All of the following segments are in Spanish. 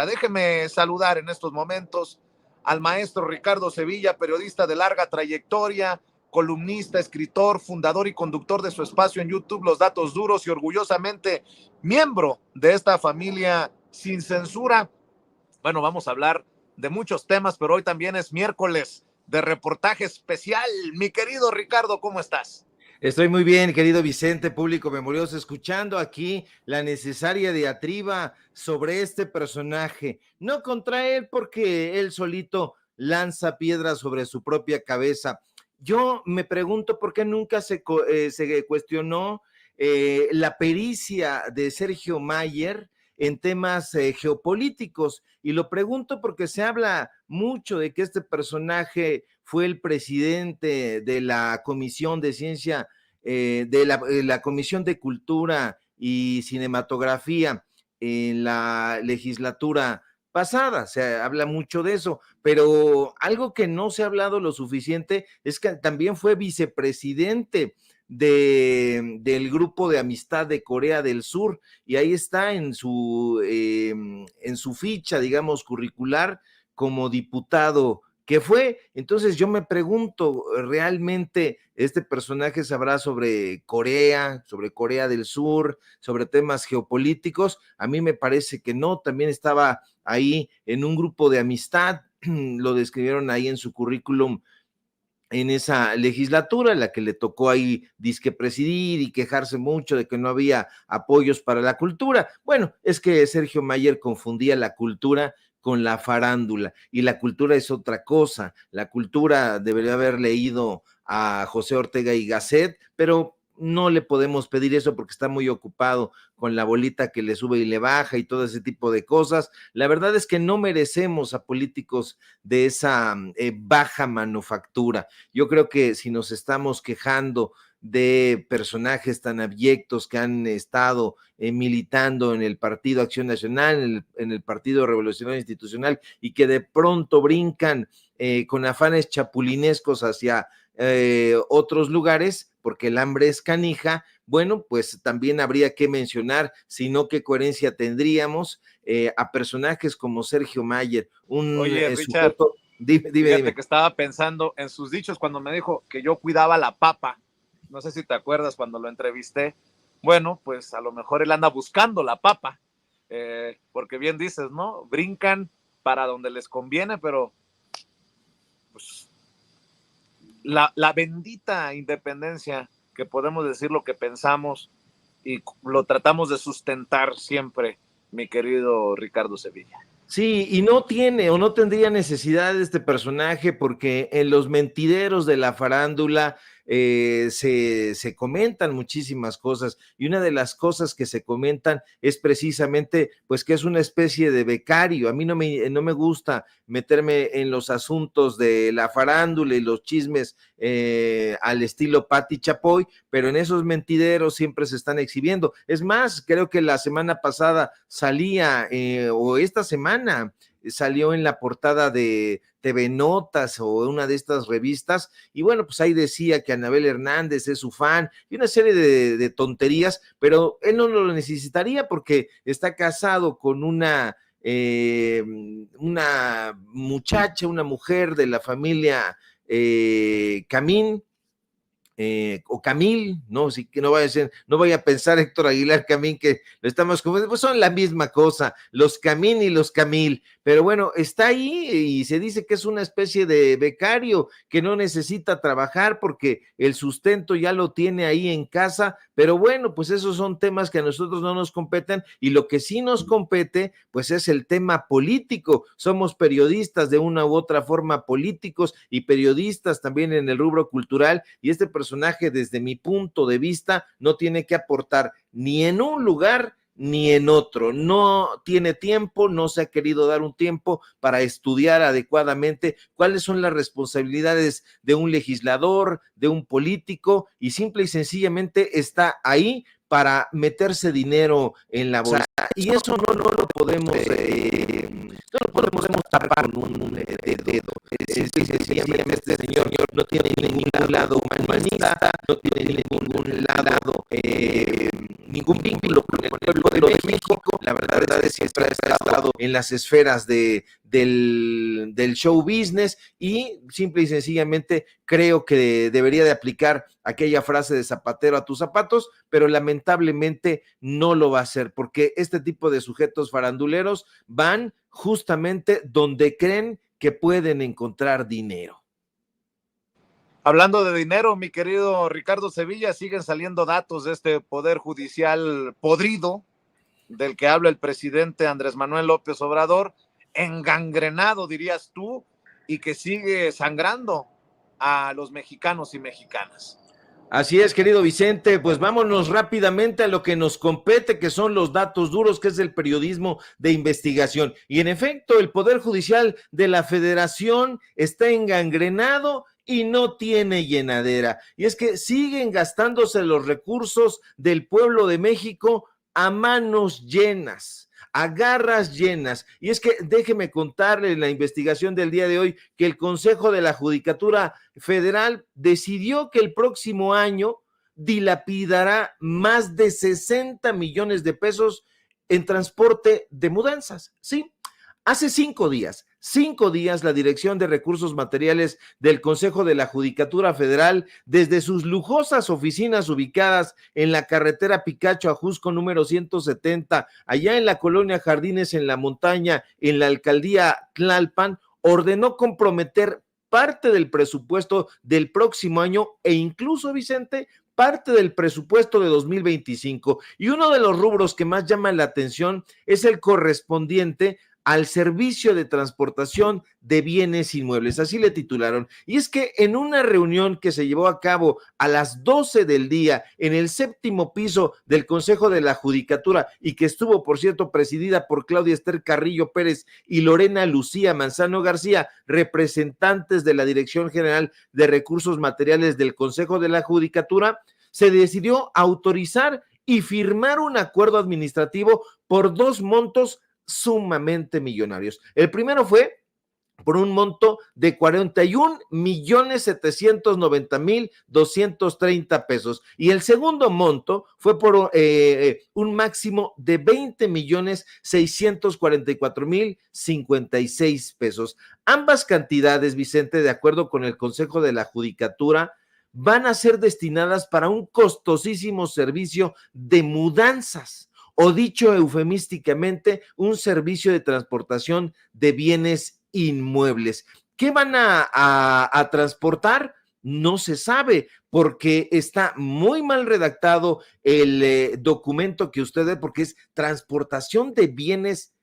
Déjeme saludar en estos momentos al maestro Ricardo Sevilla, periodista de larga trayectoria, columnista, escritor, fundador y conductor de su espacio en YouTube, Los Datos Duros, y orgullosamente miembro de esta familia sin censura. Bueno, vamos a hablar de muchos temas, pero hoy también es miércoles de reportaje especial. Mi querido Ricardo, ¿cómo estás? Estoy muy bien, querido Vicente, público memorioso, escuchando aquí la necesaria diatriba sobre este personaje. No contra él, porque él solito lanza piedras sobre su propia cabeza. Yo me pregunto por qué nunca se cuestionó la pericia de Sergio Mayer en temas geopolíticos, y lo pregunto porque se habla mucho de que este personaje fue el presidente de la Comisión de Ciencia, la Comisión de Cultura y Cinematografía en la legislatura pasada. Se habla mucho de eso, pero algo que no se ha hablado lo suficiente es que también fue vicepresidente del Grupo de Amistad de Corea del Sur, y ahí está en su ficha, digamos, curricular, como diputado que fue. Entonces yo me pregunto, ¿realmente este personaje sabrá sobre Corea del Sur, sobre temas geopolíticos? A mí me parece que no. También estaba ahí en un grupo de amistad, lo describieron ahí en su currículum, en esa legislatura, en la que le tocó ahí disque presidir y quejarse mucho de que no había apoyos para la cultura. Bueno, es que Sergio Mayer confundía la cultura con la farándula, y la cultura es otra cosa. La cultura debería haber leído a José Ortega y Gasset, pero no le podemos pedir eso porque está muy ocupado con la bolita que le sube y le baja y todo ese tipo de cosas. La verdad es que no merecemos a políticos de esa baja manufactura. Yo creo que si nos estamos quejando de personajes tan abyectos que han estado militando en el Partido Acción Nacional, en el Partido Revolucionario Institucional, y que de pronto brincan con afanes chapulinescos hacia otros lugares, porque el hambre es canija, bueno, pues también habría que mencionar, si no, qué coherencia tendríamos a personajes como Sergio Mayer, un Oye, Richard, sujeto. Dime. que estaba pensando en sus dichos cuando me dijo que yo cuidaba la papa. No sé si te acuerdas cuando lo entrevisté. Bueno, pues a lo mejor él anda buscando la papa, porque bien dices, ¿no? Brincan para donde les conviene, pero pues la bendita independencia, que podemos decir lo que pensamos y lo tratamos de sustentar siempre, mi querido Ricardo Sevilla. Sí, y no tiene o no tendría necesidad de este personaje, porque en los mentideros de la farándula se comentan muchísimas cosas, y una de las cosas que se comentan es precisamente pues que es una especie de becario. A mí no me gusta meterme en los asuntos de la farándula y los chismes al estilo Pati Chapoy, pero en esos mentideros siempre se están exhibiendo. Es más, creo que la semana pasada salía, o esta semana salió en la portada de TV Notas o una de estas revistas, y bueno, pues ahí decía que Anabel Hernández es su fan y una serie de tonterías, pero él no lo necesitaría porque está casado con una muchacha, una mujer de la familia Camín, o Camil, no, sí, que no vaya a pensar Héctor Aguilar Camín que lo estamos confundiendo, pues son la misma cosa, los Camín y los Camil, pero bueno, está ahí y se dice que es una especie de becario que no necesita trabajar porque el sustento ya lo tiene ahí en casa, pero bueno, pues esos son temas que a nosotros no nos competen, y lo que sí nos compete, pues es el tema político. Somos periodistas de una u otra forma, políticos y periodistas también en el rubro cultural, y este personaje, desde mi punto de vista, no tiene que aportar ni en un lugar ni en otro. No tiene tiempo, no se ha querido dar un tiempo para estudiar adecuadamente cuáles son las responsabilidades de un legislador, de un político, y simple y sencillamente está ahí para meterse dinero en la bolsa, y eso no lo podemos tapar con un dedo. Sencillamente este señor no tiene ningún lado humanista, no tiene ningún lado, ningún vínculo con el pueblo de México. La verdad siempre ha estado en las esferas del show business y simple y sencillamente creo que debería de aplicar aquella frase de zapatero a tus zapatos, pero lamentablemente no lo va a hacer porque este tipo de sujetos faranduleros van justamente donde creen que pueden encontrar dinero. Hablando de dinero, mi querido Ricardo Sevilla, siguen saliendo datos de este poder judicial podrido del que habla el presidente Andrés Manuel López Obrador, engangrenado, dirías tú, y que sigue sangrando a los mexicanos y mexicanas. Así es, querido Vicente, pues vámonos rápidamente a lo que nos compete, que son los datos duros, que es el periodismo de investigación. Y en efecto, el Poder Judicial de la Federación está engangrenado y no tiene llenadera. Y es que siguen gastándose los recursos del pueblo de México a manos llenas, a garras llenas. Y es que déjeme contarle en la investigación del día de hoy que el Consejo de la Judicatura Federal decidió que el próximo año dilapidará más de 60 millones de pesos en transporte de mudanzas. Sí, hace 5 días, la Dirección de Recursos Materiales del Consejo de la Judicatura Federal, desde sus lujosas oficinas ubicadas en la carretera Picacho Ajusco número 170, allá en la colonia Jardines en la Montaña, en la alcaldía Tlalpan, ordenó comprometer parte del presupuesto del próximo año e incluso, Vicente, parte del presupuesto de 2025. Y uno de los rubros que más llama la atención es el correspondiente al servicio de transportación de bienes inmuebles, así le titularon. Y es que en una reunión que se llevó a cabo a las 12 del día en el 7º piso del Consejo de la Judicatura y que estuvo, por cierto, presidida por Claudia Esther Carrillo Pérez y Lorena Lucía Manzano García, representantes de la Dirección General de Recursos Materiales del Consejo de la Judicatura, se decidió autorizar y firmar un acuerdo administrativo por 2 montos sumamente millonarios. El primero fue por un monto de 41,790,230 pesos y el segundo monto fue por un máximo de 20,644,056 pesos. Ambas cantidades, Vicente, de acuerdo con el Consejo de la Judicatura, van a ser destinadas para un costosísimo servicio de mudanzas, o dicho eufemísticamente, un servicio de transportación de bienes inmuebles. ¿Qué van a transportar? No se sabe, porque está muy mal redactado el documento que usted ve, porque es transportación de bienes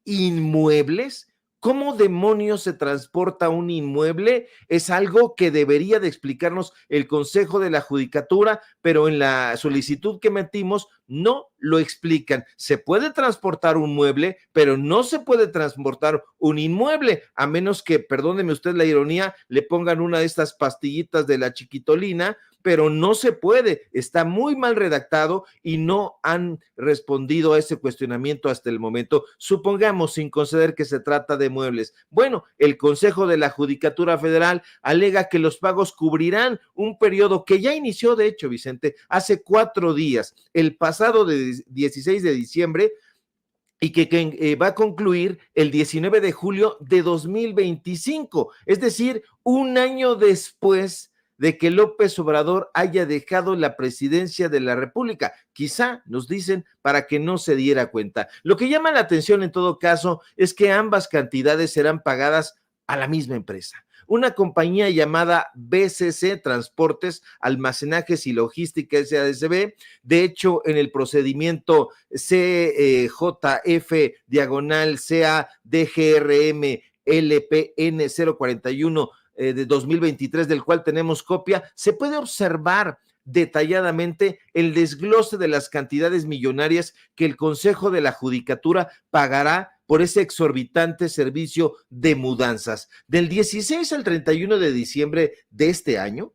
inmuebles. ¿Cómo demonios se transporta un inmueble? Es algo que debería de explicarnos el Consejo de la Judicatura, pero en la solicitud que metimos no lo explican. Se puede transportar un mueble, pero no se puede transportar un inmueble, a menos que, perdóneme usted la ironía, le pongan una de estas pastillitas de la chiquitolina, pero no se puede, está muy mal redactado y no han respondido a ese cuestionamiento hasta el momento. Supongamos, sin conceder, que se trata de muebles. Bueno, el Consejo de la Judicatura Federal alega que los pagos cubrirán un periodo que ya inició, de hecho, Vicente, hace 4 días, el pasado de 16 de diciembre, y que va a concluir el 19 de julio de 2025, es decir, un año después de que López Obrador haya dejado la presidencia de la República, quizá, nos dicen, para que no se diera cuenta. Lo que llama la atención en todo caso es que ambas cantidades serán pagadas a la misma empresa, una compañía llamada BCC Transportes, Almacenajes y Logística SADCB. De hecho, en el procedimiento CJF/CA-DGRM LPN 041 de 2023, del cual tenemos copia, se puede observar detalladamente el desglose de las cantidades millonarias que el Consejo de la Judicatura pagará por ese exorbitante servicio de mudanzas. Del 16 al 31 de diciembre de este año,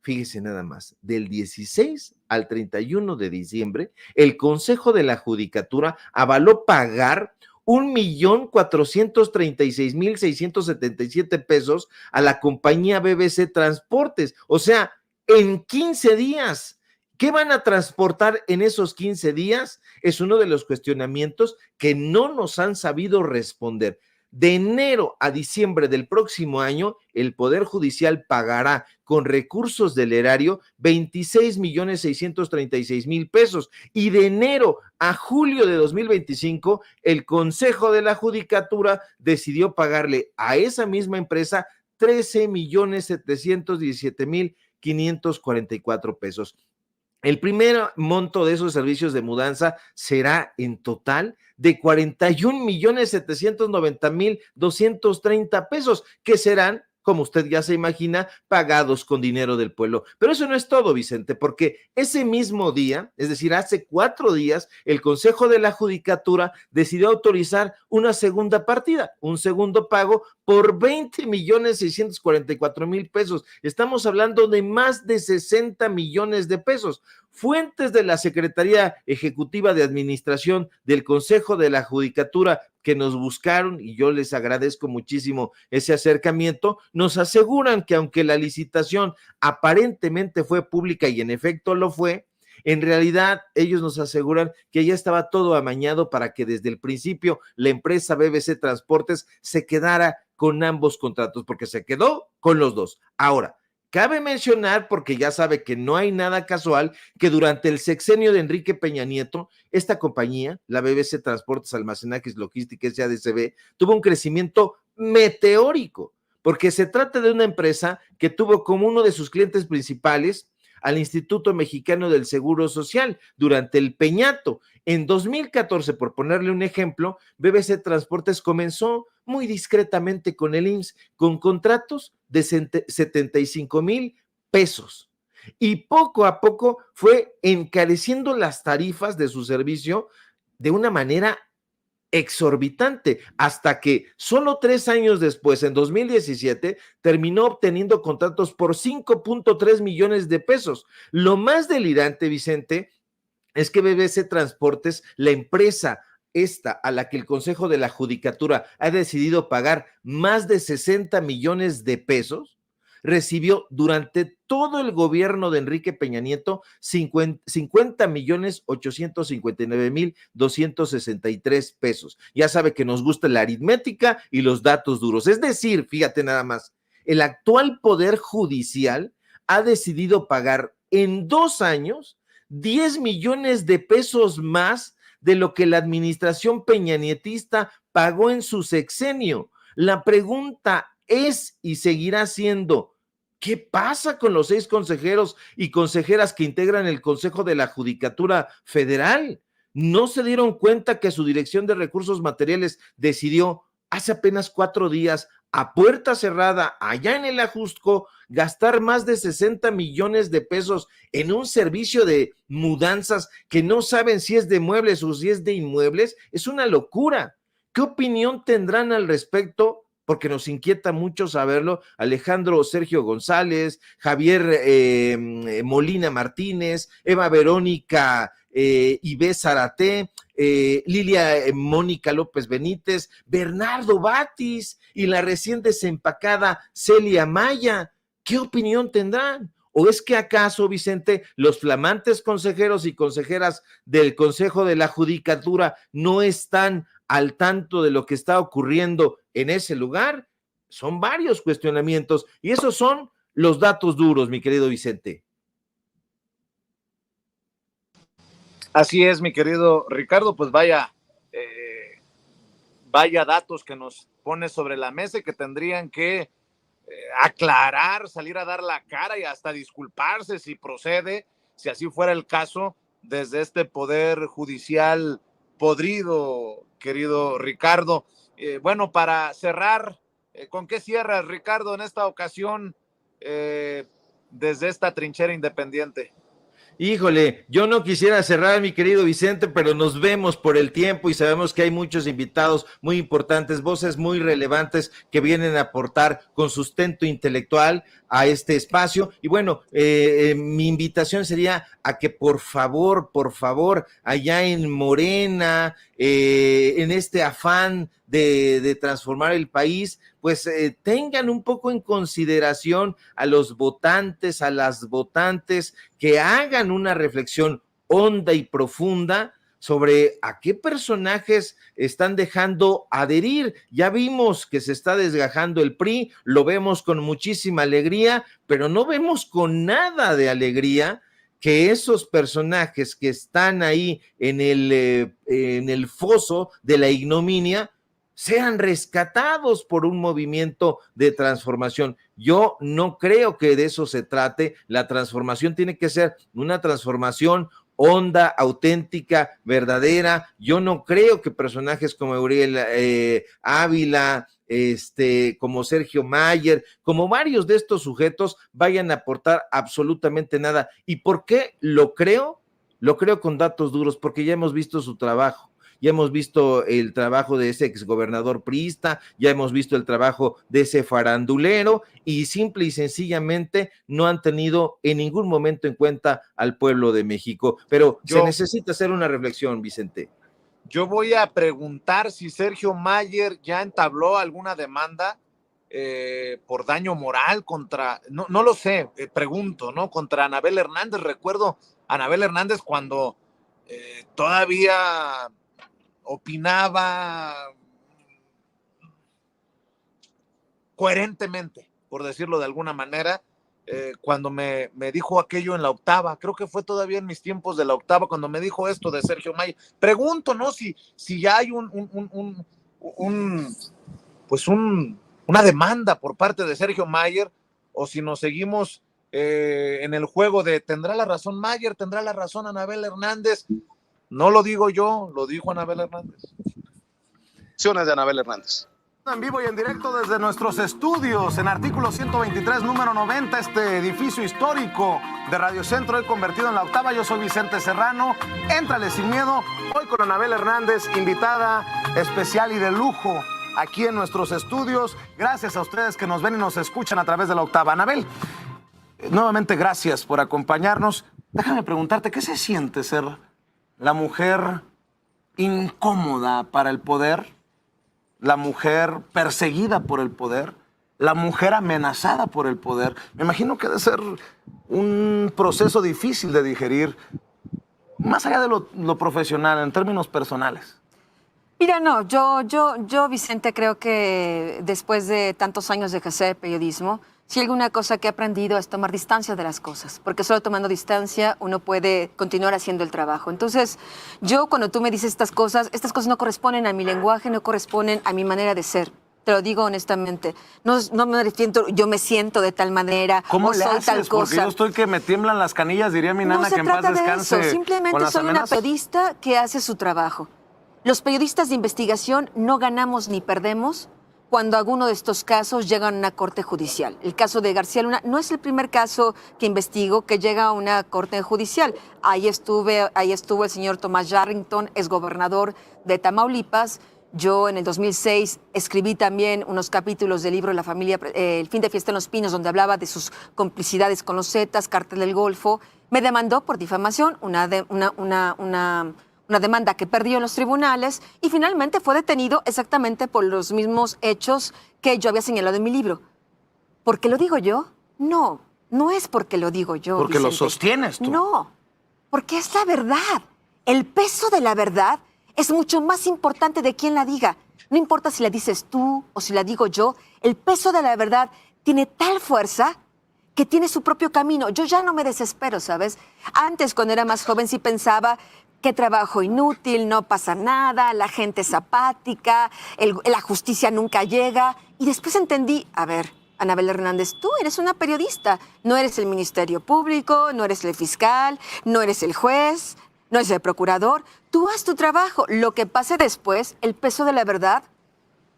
fíjese nada más, del 16 al 31 de diciembre, el Consejo de la Judicatura avaló pagar 1,436,677 pesos a la compañía BBC Transportes, o sea, en 15 días, ¿Qué van a transportar en esos 15 días? Es uno de los cuestionamientos que no nos han sabido responder. De enero a diciembre del próximo año, el Poder Judicial pagará con recursos del erario 26,636,000 pesos, y de enero a julio de 2025, el Consejo de la Judicatura decidió pagarle a esa misma empresa 13,717,544 pesos. El primer monto de esos servicios de mudanza será en total de 41,790,230 pesos, que serán, como usted ya se imagina, pagados con dinero del pueblo. Pero eso no es todo, Vicente, porque ese mismo día, es decir, hace 4 días, el Consejo de la Judicatura decidió autorizar una segunda partida, un segundo pago por 20,644,000 pesos. Estamos hablando de más de 60 millones de pesos. Fuentes de la Secretaría Ejecutiva de Administración del Consejo de la Judicatura que nos buscaron, y yo les agradezco muchísimo ese acercamiento, nos aseguran que aunque la licitación aparentemente fue pública, y en efecto lo fue, en realidad ellos nos aseguran que ya estaba todo amañado para que desde el principio la empresa BBC Transportes se quedara con ambos contratos, porque se quedó con los dos. Ahora, cabe mencionar, porque ya sabe que no hay nada casual, que durante el sexenio de Enrique Peña Nieto, esta compañía, la BBC Transportes, Almacenajes, Logística, SADCB, tuvo un crecimiento meteórico, porque se trata de una empresa que tuvo como uno de sus clientes principales al Instituto Mexicano del Seguro Social durante el Peñato. En 2014, por ponerle un ejemplo, BBC Transportes comenzó muy discretamente con el IMSS, con contratos de 75,000 pesos. Y poco a poco fue encareciendo las tarifas de su servicio de una manera exorbitante, hasta que solo 3 años después, en 2017, terminó obteniendo contratos por 5.3 millones de pesos. Lo más delirante, Vicente, es que BBC Transportes, la empresa esta a la que el Consejo de la Judicatura ha decidido pagar más de 60 millones de pesos, recibió durante todo el gobierno de Enrique Peña Nieto 50,859,263 pesos. Ya sabe que nos gusta la aritmética y los datos duros. Es decir, fíjate nada más, el actual Poder Judicial ha decidido pagar en 2 años 10 millones de pesos más de lo que la administración peñanietista pagó en su sexenio. La pregunta es y seguirá siendo, ¿qué pasa con los 6 consejeros y consejeras que integran el Consejo de la Judicatura Federal? ¿No se dieron cuenta que su Dirección de Recursos Materiales decidió hace apenas 4 días, a puerta cerrada, allá en el Ajusco, gastar más de 60 millones de pesos en un servicio de mudanzas que no saben si es de muebles o si es de inmuebles? Es una locura. ¿Qué opinión tendrán al respecto? Porque nos inquieta mucho saberlo. Alejandro Sergio González, Javier Molina Martínez, Eva Verónica Ibé Zárate, Lilia Mónica López Benítez, Bernardo Batis y la recién desempacada Celia Maya. ¿Qué opinión tendrán? ¿O es que acaso, Vicente, los flamantes consejeros y consejeras del Consejo de la Judicatura no están al tanto de lo que está ocurriendo en ese lugar? Son varios cuestionamientos y esos son los datos duros, mi querido Vicente. Así es, mi querido Ricardo, pues vaya datos que nos pone sobre la mesa y que tendrían que aclarar, salir a dar la cara y hasta disculparse si procede, si así fuera el caso, desde este Poder Judicial podrido, querido Ricardo. Bueno, para cerrar, ¿con qué cierras, Ricardo, en esta ocasión desde esta trinchera independiente? Híjole, yo no quisiera cerrar, mi querido Vicente, pero nos vemos por el tiempo y sabemos que hay muchos invitados muy importantes, voces muy relevantes que vienen a aportar con sustento intelectual a este espacio. Y bueno, mi invitación sería a que por favor, allá en Morena, en este afán de transformar el país, pues tengan un poco en consideración a los votantes, a las votantes, que hagan una reflexión honda y profunda sobre a qué personajes están dejando adherir. Ya vimos que se está desgajando el PRI, lo vemos con muchísima alegría, pero no vemos con nada de alegría que esos personajes que están ahí en el foso de la ignominia sean rescatados por un movimiento de transformación. Yo no creo que de eso se trate. La transformación tiene que ser una transformación honda, auténtica, verdadera. Yo no creo que personajes como Euriel Ávila, como Sergio Mayer, como varios de estos sujetos vayan a aportar absolutamente nada. ¿Y por qué lo creo? Lo creo con datos duros, porque ya hemos visto su trabajo. Ya hemos visto el trabajo de ese exgobernador priista, ya hemos visto el trabajo de ese farandulero, y simple y sencillamente no han tenido en ningún momento en cuenta al pueblo de México. Pero se necesita hacer una reflexión, Vicente. Yo voy a preguntar si Sergio Mayer ya entabló alguna demanda por daño moral contra, no lo sé, pregunto, ¿no? Contra Anabel Hernández. Recuerdo a Anabel Hernández cuando todavía opinaba coherentemente, por decirlo de alguna manera, cuando me dijo aquello en La Octava. Creo que fue todavía en mis tiempos de La Octava cuando me dijo esto de Sergio Mayer. Pregunto, ¿no? Si ya hay una demanda por parte de Sergio Mayer, o si nos seguimos en el juego de ¿tendrá la razón Mayer? ¿Tendrá la razón Anabel Hernández? No lo digo yo, lo dijo Anabel Hernández. De Anabel Hernández. En vivo y en directo desde nuestros estudios en artículo 123, número 90, este edificio histórico de Radio Centro, hoy convertido en La Octava. Yo soy Vicente Serrano. Éntrale sin miedo. Hoy con Anabel Hernández, invitada especial y de lujo aquí en nuestros estudios. Gracias a ustedes que nos ven y nos escuchan a través de La Octava. Anabel, nuevamente gracias por acompañarnos. Déjame preguntarte, ¿qué se siente ser la mujer incómoda para el poder, la mujer perseguida por el poder, la mujer amenazada por el poder? Me imagino que debe ser un proceso difícil de digerir, más allá de lo profesional, en términos personales. Mira, no, yo, Vicente, creo que después de tantos años de ejercer periodismo, si alguna cosa que he aprendido es tomar distancia de las cosas, porque solo tomando distancia uno puede continuar haciendo el trabajo. Entonces, yo cuando tú me dices estas cosas no corresponden a mi lenguaje, no corresponden a mi manera de ser. Te lo digo honestamente. No me refiero, yo me siento de tal manera, ¿cómo o le soy haces? tal cosa. Porque yo estoy que me tiemblan las canillas, diría mi nana, que en paz descanse. No se trata de eso, simplemente soy una periodista que hace su trabajo. Los periodistas de investigación no ganamos ni perdemos cuando alguno de estos casos llega a una corte judicial. El caso de García Luna no es el primer caso que investigo que llega a una corte judicial. Ahí estuvo el señor Tomás Yarrington, exgobernador de Tamaulipas. Yo en el 2006 escribí también unos capítulos del libro La familia, El fin de fiesta en los Pinos, donde hablaba de sus complicidades con los Zetas, Cártel del Golfo. Me demandó por difamación una demanda que perdió en los tribunales, y finalmente fue detenido exactamente por los mismos hechos que yo había señalado en mi libro. ¿Por qué lo digo yo? No, no es porque lo digo yo, porque Vicente. lo sostienes tú. No, porque es la verdad. El peso de la verdad es mucho más importante de quién la diga. No importa si la dices tú o si la digo yo, el peso de la verdad tiene tal fuerza que tiene su propio camino. Yo ya no me desespero, ¿sabes? Antes, cuando era más joven, sí pensaba: qué trabajo inútil, no pasa nada, la gente es apática, la justicia nunca llega. Y después entendí, a ver, Anabel Hernández, tú eres una periodista, no eres el Ministerio Público, no eres el fiscal, no eres el juez, no eres el procurador. Tú haz tu trabajo. Lo que pase después, el peso de la verdad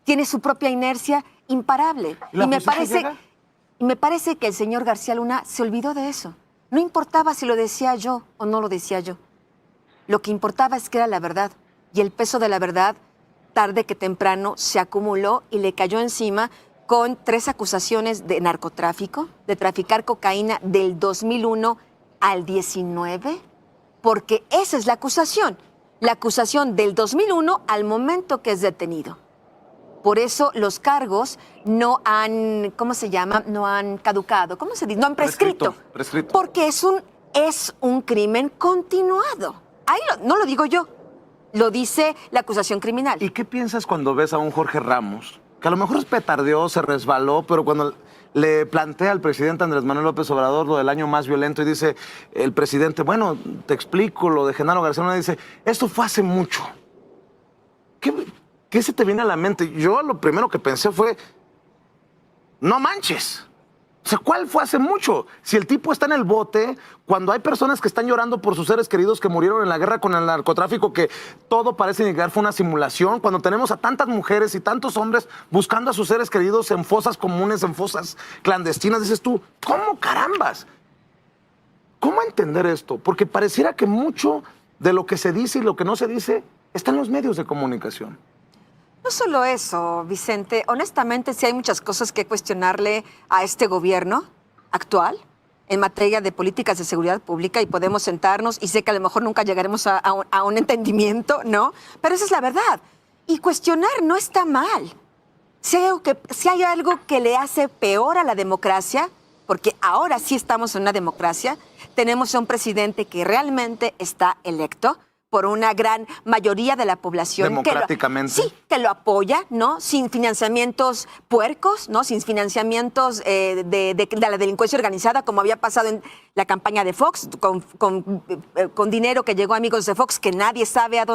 tiene su propia inercia imparable. Y me parece que el señor García Luna se olvidó de eso. No importaba si lo decía yo o no lo decía yo. Lo que importaba es que era la verdad. Y el peso de la verdad, tarde que temprano, se acumuló y le cayó encima con 3 acusaciones de narcotráfico, de traficar cocaína del 2001 al 19, porque esa es la acusación del 2001 al momento que es detenido. Por eso los cargos no han, ¿cómo se llama? No han caducado. ¿Cómo se dice? No han prescrito. Prescrito. Porque es un crimen continuado. Ahí no lo digo yo, lo dice la acusación criminal. ¿Y qué piensas cuando ves a un Jorge Ramos, que a lo mejor petardeó, se resbaló, pero cuando le plantea al presidente Andrés Manuel López Obrador lo del año más violento y dice el presidente, bueno, te explico, lo de Genaro García Luna, dice, esto fue hace mucho. ¿Qué se te viene a la mente? Yo lo primero que pensé fue, no manches. O sea, ¿cuál fue hace mucho? Si el tipo está en el bote, cuando hay personas que están llorando por sus seres queridos que murieron en la guerra con el narcotráfico, que todo parece indicar fue una simulación, cuando tenemos a tantas mujeres y tantos hombres buscando a sus seres queridos en fosas comunes, en fosas clandestinas, dices tú, ¿cómo carambas? ¿Cómo entender esto? Porque pareciera que mucho de lo que se dice y lo que no se dice está en los medios de comunicación. No solo eso, Vicente. Honestamente, sí hay muchas cosas que cuestionarle a este gobierno actual en materia de políticas de seguridad pública y podemos sentarnos y sé que a lo mejor nunca llegaremos a un entendimiento, ¿no? Pero esa es la verdad. Y cuestionar no está mal. Si hay algo que le hace peor a la democracia, porque ahora sí estamos en una democracia, tenemos a un presidente que realmente está electo por una gran mayoría de la población. Democráticamente. Que lo apoya, ¿no? Sin financiamientos puercos, ¿no? Sin financiamientos de la delincuencia organizada, como había pasado en la campaña de Fox, con dinero que llegó a amigos de Fox, que nadie sabe de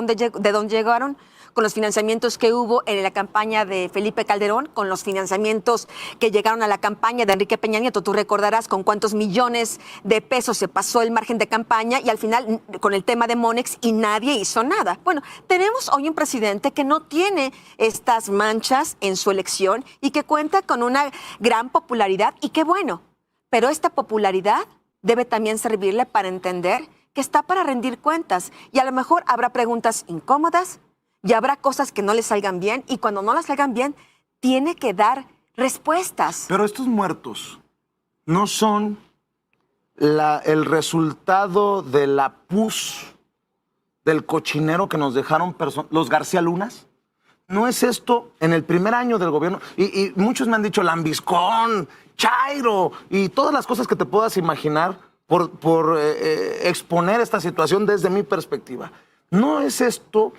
dónde llegaron, con los financiamientos que hubo en la campaña de Felipe Calderón, con los financiamientos que llegaron a la campaña de Enrique Peña Nieto. Tú recordarás con cuántos millones de pesos se pasó el margen de campaña y al final con el tema de Monex y nadie hizo nada. Bueno, tenemos hoy un presidente que no tiene estas manchas en su elección y que cuenta con una gran popularidad y qué bueno, pero esta popularidad debe también servirle para entender que está para rendir cuentas y a lo mejor habrá preguntas incómodas, y habrá cosas que no le salgan bien y cuando no las salgan bien, tiene que dar respuestas. Pero estos muertos no son el resultado de la pus, del cochinero que nos dejaron los García Lunas. ¿No es esto en el primer año del gobierno? Y muchos me han dicho Lambiscón, Chairo y todas las cosas que te puedas imaginar por exponer esta situación desde mi perspectiva. ¿No es esto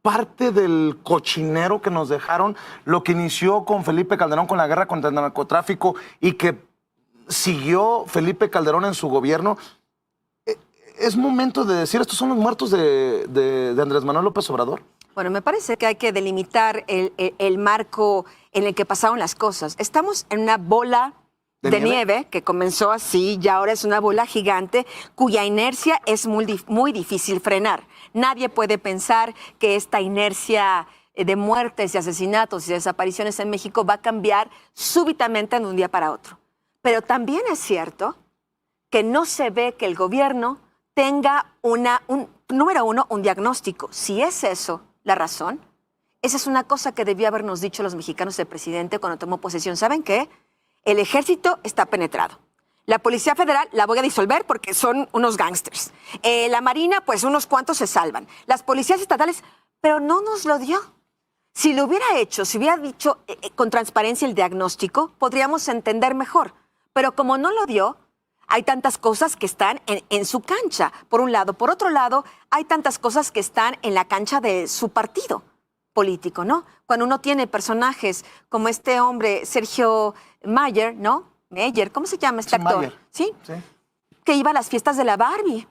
parte del cochinero que nos dejaron, lo que inició con Felipe Calderón con la guerra contra el narcotráfico y que siguió Felipe Calderón en su gobierno? Es momento de decir, estos son los muertos de Andrés Manuel López Obrador. Bueno, me parece que hay que delimitar el marco en el que pasaron las cosas. Estamos en una bola de nieve que comenzó así y ahora es una bola gigante cuya inercia es muy difícil frenar. Nadie puede pensar que esta inercia de muertes y asesinatos y desapariciones en México va a cambiar súbitamente de un día para otro. Pero también es cierto que no se ve que el gobierno tenga número uno, un diagnóstico. Si es eso la razón, esa es una cosa que debió habernos dicho los mexicanos el presidente cuando tomó posesión. ¿Saben qué? El ejército está penetrado. La Policía Federal la voy a disolver porque son unos gángsters. La Marina, pues unos cuantos se salvan. Las policías estatales, pero no nos lo dio. Si lo hubiera hecho, si hubiera dicho con transparencia el diagnóstico, podríamos entender mejor. Pero como no lo dio, hay tantas cosas que están en su cancha, por un lado. Por otro lado, hay tantas cosas que están en la cancha de su partido político, ¿no? Cuando uno tiene personajes como este hombre, Sergio Mayer, ¿no? Meyer, ¿cómo se llama este actor? Mayer. ¿Sí? Que iba a las fiestas de la Barbie,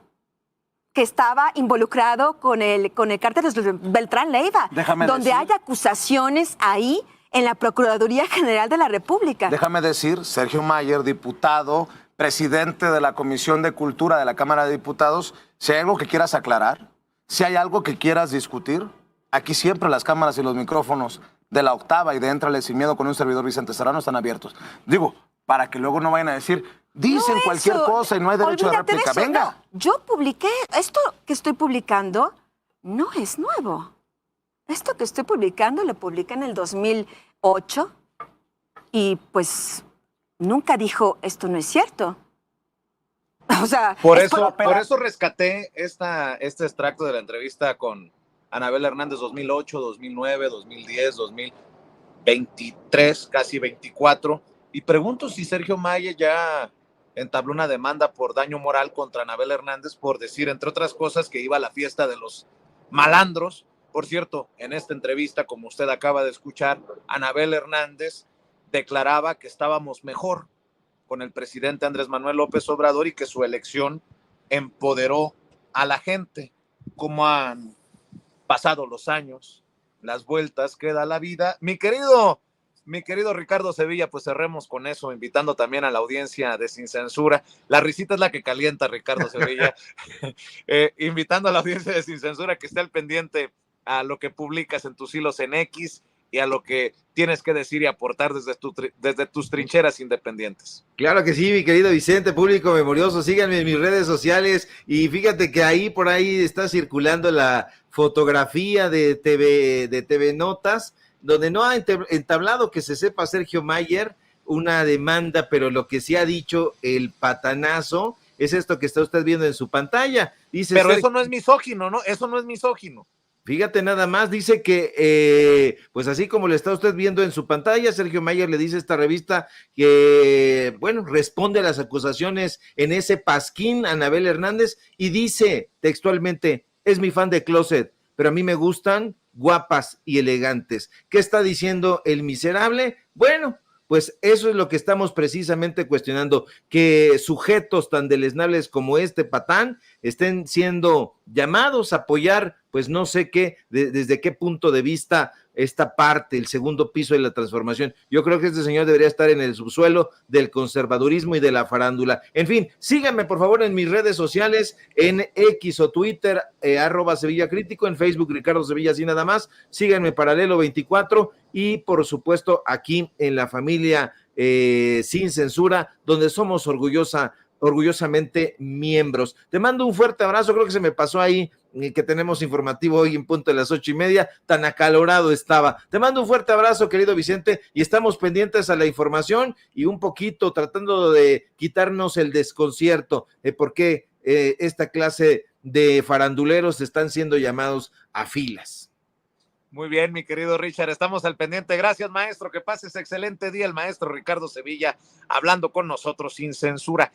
que estaba involucrado con el cártel de Beltrán Leiva, donde hay acusaciones ahí en la Procuraduría General de la República. Déjame decir, Sergio Mayer, diputado, presidente de la Comisión de Cultura de la Cámara de Diputados, si hay algo que quieras aclarar, si hay algo que quieras discutir, aquí siempre las cámaras y los micrófonos de La Octava y de Éntrale Sin Miedo con un servidor Vicente Serrano están abiertos. Digo, para que luego no vayan a decir, dicen No cualquier eso, cosa y no hay derecho de olvídate réplica. de eso, Venga. no. Yo publiqué, esto que estoy publicando no es nuevo. Esto que estoy publicando lo publiqué en el 2008 y pues nunca dijo, esto no es cierto. O sea, Por eso rescaté este extracto de la entrevista con Anabel Hernández 2008, 2009, 2010, 2000. 23, casi 24, y pregunto si Sergio Mayer ya entabló una demanda por daño moral contra Anabel Hernández por decir, entre otras cosas, que iba a la fiesta de los malandros. Por cierto, en esta entrevista, como usted acaba de escuchar, Anabel Hernández declaraba que estábamos mejor con el presidente Andrés Manuel López Obrador y que su elección empoderó a la gente. Como han pasado los años, las vueltas que da la vida. Mi querido Ricardo Sevilla, pues cerremos con eso, invitando también a la audiencia de Sin Censura. La risita es la que calienta, Ricardo Sevilla. Invitando a la audiencia de Sin Censura que esté al pendiente a lo que publicas en tus hilos en X y a lo que tienes que decir y aportar desde tus trincheras independientes. Claro que sí, mi querido Vicente, público memorioso, síganme en mis redes sociales y fíjate que por ahí está circulando la fotografía de TV Notas, donde no ha entablado que se sepa Sergio Mayer una demanda, pero lo que sí ha dicho el patanazo es esto que está usted viendo en su pantalla. Dice pero eso no es misógino, ¿no? Eso no es misógino. Fíjate nada más, dice que, pues así como lo está usted viendo en su pantalla, Sergio Mayer le dice a esta revista que, bueno, responde a las acusaciones en ese pasquín a Anabel Hernández y dice textualmente, es mi fan de closet, pero a mí me gustan guapas y elegantes. ¿Qué está diciendo el miserable? Bueno, pues eso es lo que estamos precisamente cuestionando, que sujetos tan deleznables como este patán estén siendo llamados a apoyar, pues no sé qué, desde qué punto de vista esta parte, el segundo piso de la transformación. Yo creo que este señor debería estar en el subsuelo del conservadurismo y de la farándula. En fin, síganme por favor en mis redes sociales, en X o Twitter, @Sevilla Crítico, en Facebook Ricardo Sevilla, así nada más. Síganme Paralelo 24 y por supuesto aquí en la familia Sin Censura, donde somos orgullosamente miembros. Te mando un fuerte abrazo, creo que se me pasó ahí que tenemos informativo hoy en punto de las 8:30, tan acalorado estaba. Te mando un fuerte abrazo, querido Vicente, y estamos pendientes a la información y un poquito tratando de quitarnos el desconcierto de por qué esta clase de faranduleros están siendo llamados a filas. Muy bien, mi querido Richard, estamos al pendiente. Gracias, maestro, que pases excelente día. El maestro Ricardo Sevilla hablando con nosotros sin censura.